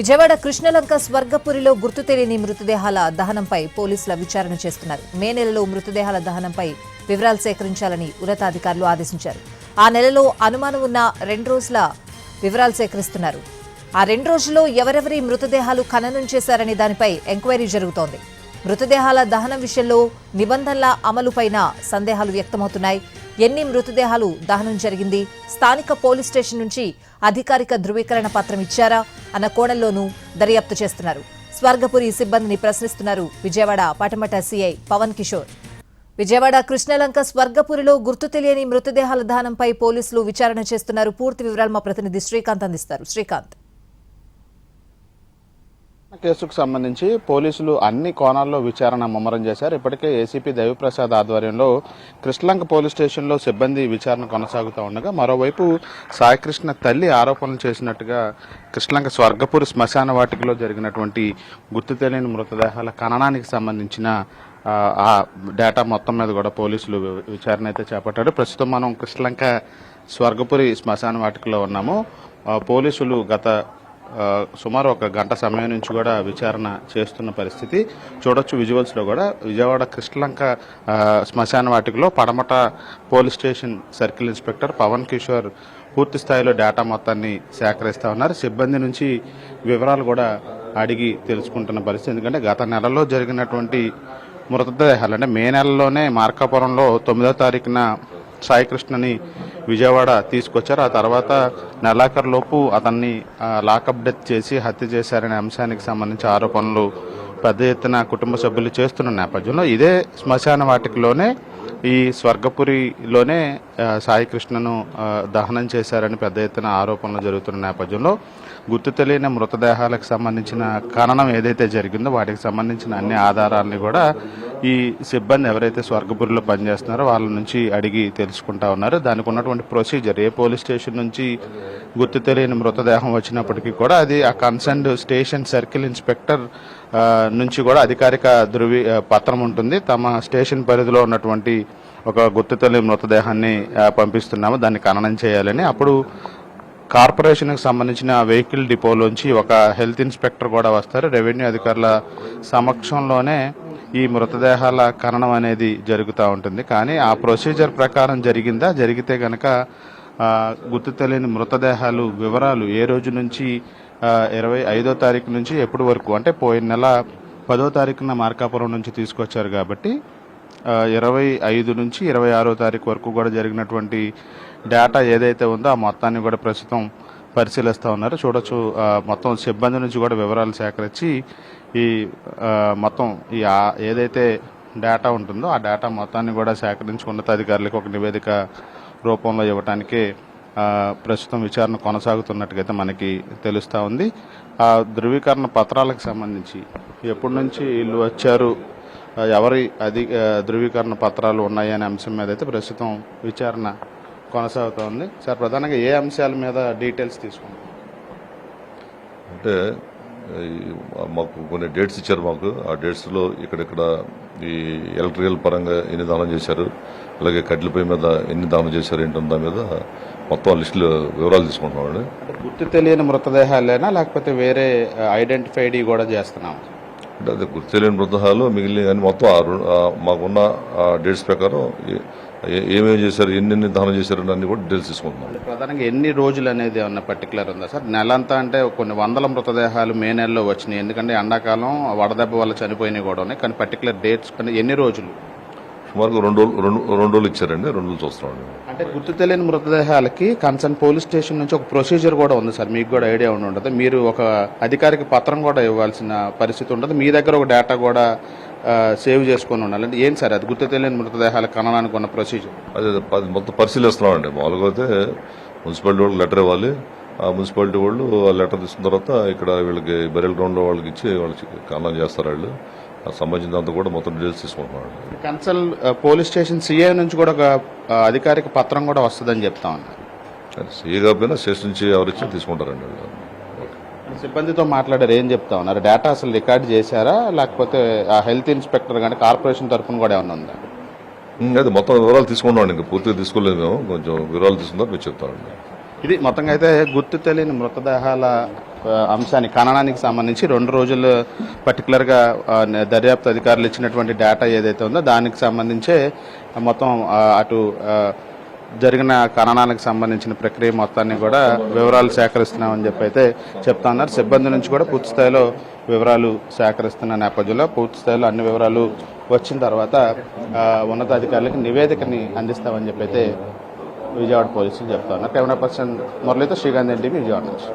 విజయవాడ కృష్ణలంక స్వర్గపురిలో గుర్తు తెలియని మృతదేహాల దహనంపై పోలీసుల విచారణ చేస్తున్నారు. మే నెలలో మృతదేహాల దహనంపై వివరాలు సేకరించాలని ఉన్నతాధికారులు ఆదేశించారు. ఆ నెలలో అనుమానం ఉన్న 2 రోజుల వివరాలు సేకరిస్తున్నారు. ఆ 2 రోజుల్లో ఎవరెవరి మృతదేహాలు ఖననం చేశారనే దానిపై ఎంక్వైరీ జరుగుతోంది. మృతదేహాల దహనం విషయంలో నిబంధనల అమలుపైన సందేహాలు వ్యక్తమవుతున్నాయి. ఎన్ని మృతదేహాలు దహనం జరిగింది, స్థానిక పోలీస్ స్టేషన్ నుంచి అధికారిక ధృవీకరణ పత్రం ఇచ్చారా అన్న కోణంలోనూ దర్యాప్తు చేస్తున్నారు. స్వర్గపురి సిబ్బందిని ప్రశ్నిస్తున్నారు విజయవాడ పటమట సీఐ పవన్ కిషోర్. విజయవాడ కృష్ణలంక స్వర్గపురిలో గుర్తు తెలియని మృతదేహాల దహనంపై పోలీసులు విచారణ చేస్తున్నారు. పూర్తి వివరాలు మా ప్రతినిధి శ్రీకాంత్ అందిస్తారు. శ్రీకాంత్, కేసుకు సంబంధించి పోలీసులు అన్ని కోణాల్లో విచారణ ముమ్మరం చేశారు. ఇప్పటికే ఏసీపీ దేవిప్రసాద్ ఆధ్వర్యంలో కృష్ణలంక పోలీస్ స్టేషన్లో సిబ్బంది విచారణ కొనసాగుతూ ఉండగా, మరోవైపు సాయికృష్ణ తల్లి ఆరోపణలు చేసినట్టుగా కృష్ణలంక స్వర్గపురి శ్మశాన వాటికలో జరిగినటువంటి గుర్తు తెలియని మృతదేహాల ఖననానికి సంబంధించిన ఆ డేటా మొత్తం మీద కూడా పోలీసులు విచారణ అయితే చేపట్టారు. ప్రస్తుతం మనం కృష్ణలంక స్వర్గపురి శ్మశాన వాటికలో ఉన్నాము. పోలీసులు గత సుమారు 1 గంట సమయం నుంచి కూడా విచారణ చేస్తున్న పరిస్థితి చూడొచ్చు. విజువల్స్ లో కూడా విజయవాడ కృష్ణలంక శ్మశాన వాటికలో పడమట police station circle inspector Pawan Kishore పూర్తి స్థాయిలో డేటా మొత్తాన్ని సేకరిస్తా ఉన్నారు. సిబ్బంది నుంచి వివరాలు కూడా అడిగి తెలుసుకుంటున్న పరిస్థితి. ఎందుకంటే గత నెలలో జరిగినటువంటి మృతదేహాలు అంటే మే నెలలోనే మార్కాపురంలో 9వ తారీఖున సాయికృష్ణని విజయవాడ తీసుకొచ్చారు. ఆ తర్వాత నెలాఖరులోపు అతన్ని లాకప్ డెత్ చేసి హత్య చేశారనే అంశానికి సంబంధించి ఆరోపణలు పెద్ద ఎత్తున కుటుంబ సభ్యులు చేస్తున్న నేపథ్యంలో ఇదే శ్మశాన వాటికలోనే ఈ స్వర్గపురిలోనే సాయికృష్ణను దహనం చేశారని పెద్ద ఎత్తున ఆరోపణలు జరుగుతున్న నేపథ్యంలో గుర్తు తెలియని మృతదేహాలకు సంబంధించిన ఖననం ఏదైతే జరిగిందో వాటికి సంబంధించిన అన్ని ఆధారాలని కూడా ఈ సిబ్బంది ఎవరైతే స్వర్గపురిలో పనిచేస్తున్నారో వాళ్ళ నుంచి అడిగి తెలుసుకుంటా ఉన్నారు. దానికి ఉన్నటువంటి ప్రొసీజర్, ఏ పోలీస్ స్టేషన్ నుంచి గుర్తు తెలియని మృతదేహం వచ్చినప్పటికీ కూడా అది ఆ కన్సర్న్డ్ స్టేషన్ సర్కిల్ ఇన్స్పెక్టర్ నుంచి కూడా అధికారిక పత్రం ఉంటుంది. తమ స్టేషన్ పరిధిలో ఉన్నటువంటి ఒక గుర్తు తెలియని మృతదేహాన్ని పంపిస్తున్నాము, దాన్ని ఖననం చేయాలని. అప్పుడు కార్పొరేషన్కి సంబంధించిన వెహికల్ డిపోలోంచి ఒక హెల్త్ ఇన్స్పెక్టర్ కూడా వస్తారు. రెవెన్యూ అధికారుల సమక్షంలోనే ఈ మృతదేహాల ఖననం అనేది జరుగుతూ ఉంటుంది. కానీ ఆ ప్రొసీజర్ ప్రకారం జరిగిందా, జరిగితే గనక గుర్తు తెలియని మృతదేహాలు వివరాలు ఏ రోజు నుంచి 25వ తారీఖు నుంచి ఎప్పటి వరకు, అంటే పోయిన నెల 10వ తారీఖున మార్కాపురం నుంచి తీసుకొచ్చారు కాబట్టి 25 నుంచి 26వ తారీఖు వరకు కూడా జరిగినటువంటి డేటా ఏదైతే ఉందో ఆ మొత్తాన్ని కూడా ప్రస్తుతం పరిశీలిస్తూ ఉన్నారు. చూడొచ్చు, మొత్తం సిబ్బంది నుంచి కూడా వివరాలు సేకరించి ఈ మొత్తం ఈ ఏదైతే డేటా ఉంటుందో ఆ డేటా మొత్తాన్ని కూడా సేకరించి ఉన్నతాధికారులకు ఒక నివేదిక రూపంలో ఇవ్వడానికి ప్రస్తుతం విచారణ కొనసాగుతున్నట్టుగైతే మనకి తెలుస్తూ ఉంది. ఆ ధృవీకరణ పత్రాలకు సంబంధించి ఎప్పటి నుంచి వీళ్ళు వచ్చారు, ఎవరి ధృవీకరణ పత్రాలు ఉన్నాయి అనే అంశం మీద అయితే ప్రస్తుతం విచారణ కొనసాగుతూ ఉంది. సార్, ప్రధానంగా ఏ అంశాల మీద డీటెయిల్స్ తీసుకుంటాం అంటే మాకు కొన్ని డేట్స్ ఇచ్చారు. మాకు ఆ డేట్స్లో ఇక్కడిక్కడ ఈ ఎలక్ట్రికల్ పరంగా ఎన్ని దానం చేశారు, అలాగే కట్టెలపై మీద ఎన్ని దానం చేశారు ఏంటో దాని మీద మొత్తం లిస్టులో వివరాలు తీసుకుంటున్నామండి. గుర్తు తెలియని మృతదేహాలేనా లేకపోతే వేరే ఐడెంటిఫైడ్ కూడా చేస్తున్నాం? అంటే అదే గుర్తు తెలియని మృతదేహాలు మిగిలిన కానీ మొత్తం మాకున్న డేట్స్ ప్రకారం ఏమేమి చేశారు, ఎన్ని దానం చేశారు అన్ని కూడా డీటెయిల్స్ తీసుకుంటున్నాం. ప్రధానంగా ఎన్ని రోజులు అనేది ఏమన్నా పర్టికులర్ ఉందా సార్? నెలంతా అంటే కొన్ని వందల మృతదేహాలు మే నెలలో వచ్చినాయి, ఎందుకంటే ఎండాకాలం వడదెబ్బ వల్ల చనిపోయినాయి కూడా ఉన్నాయి. కానీ పర్టికులర్ డేట్స్ కానీ ఎన్ని రోజులు? సుమారుగా 2 రోజులు ఇచ్చారండి. 2 రోజులు చూస్తున్నాం. అంటే గుర్తు తెలియని మృతదేహాలకి కన్సర్న్ పోలీస్ స్టేషన్ నుంచి ఒక ప్రొసీజర్ కూడా ఉంది సార్, మీకు కూడా ఐడియా ఉండి ఉంటుంది. మీరు ఒక అధికారిక పత్రం కూడా ఇవ్వాల్సిన పరిస్థితి ఉంటుంది. మీ దగ్గర ఒక డేటా కూడా సేవ్ చేసుకొని ఉండాలి. అంటే ఏంటి సార్ అది గుర్తు తెలియని మృతదేహాల ఖననానికి ఉన్న ప్రొసీజర్? అదే మొత్తం పరిశీలిస్తున్నామండి. మామూలుగా అయితే మున్సిపాలిటీ వాళ్ళకి లెటర్ ఇవ్వాలి. ఆ మున్సిపాలిటీ వాళ్ళు ఆ లెటర్ తీసుకున్న తర్వాత ఇక్కడ వీళ్ళకి బెరియల్ గ్రౌండ్లో వాళ్ళకి ఇచ్చి వాళ్ళకి ఖననం చేస్తారు. వాళ్ళు సంబంధించినంత కూడా మొత్తం డీటెయిల్స్ తీసుకుంటున్నాడు. కన్సల్ పోలీస్ స్టేషన్ సీఐ నుంచి కూడా ఒక అధికారిక పత్రం కూడా వస్తుందని చెప్తా ఉన్నారు. సీఏ కాకపోయినా స్టేషన్ నుంచి ఎవరిచ్చి తీసుకుంటారండి. సిబ్బందితో మాట్లాడారు, ఏం చెప్తా ఉన్నారు? డేటా అసలు రికార్డ్ చేశారా లేకపోతే ఆ హెల్త్ ఇన్స్పెక్టర్ కానీ కార్పొరేషన్ తరఫున కూడా ఏమన్నా ఉందా? అది మొత్తం వివరాలు తీసుకున్నాం. ఇంకా పూర్తిగా తీసుకోలేదు, మేము కొంచెం వివరాలు తీసుకున్నారు, మీరు చెప్తానండి. ఇది మొత్తంగా అయితే గుర్తు తెలియని మృతదేహాల అంశాన్ని ఖననానికి సంబంధించి 2 రోజులు పర్టికులర్గా దర్యాప్తు అధికారులు ఇచ్చినటువంటి డేటా ఏదైతే ఉందో దానికి సంబంధించే మొత్తం అటు జరిగిన ఖననానికి సంబంధించిన ప్రక్రియ మొత్తాన్ని కూడా వివరాలు సేకరిస్తున్నామని చెప్పి అయితే చెప్తా ఉన్నారు. సిబ్బంది నుంచి కూడా పూర్తి స్థాయిలో వివరాలు సేకరిస్తున్న నేపథ్యంలో పూర్తి స్థాయిలో అన్ని వివరాలు వచ్చిన తర్వాత ఉన్నతాధికారులకు నివేదికని అందిస్తామని చెప్పి అయితే విజయవాడ పోలీసులు చెప్తా ఉన్నారు. కెమెరా పర్సన్ మురళితో శ్రీకాంత్ ఎన్టీవీ విజయవాడ నుంచి.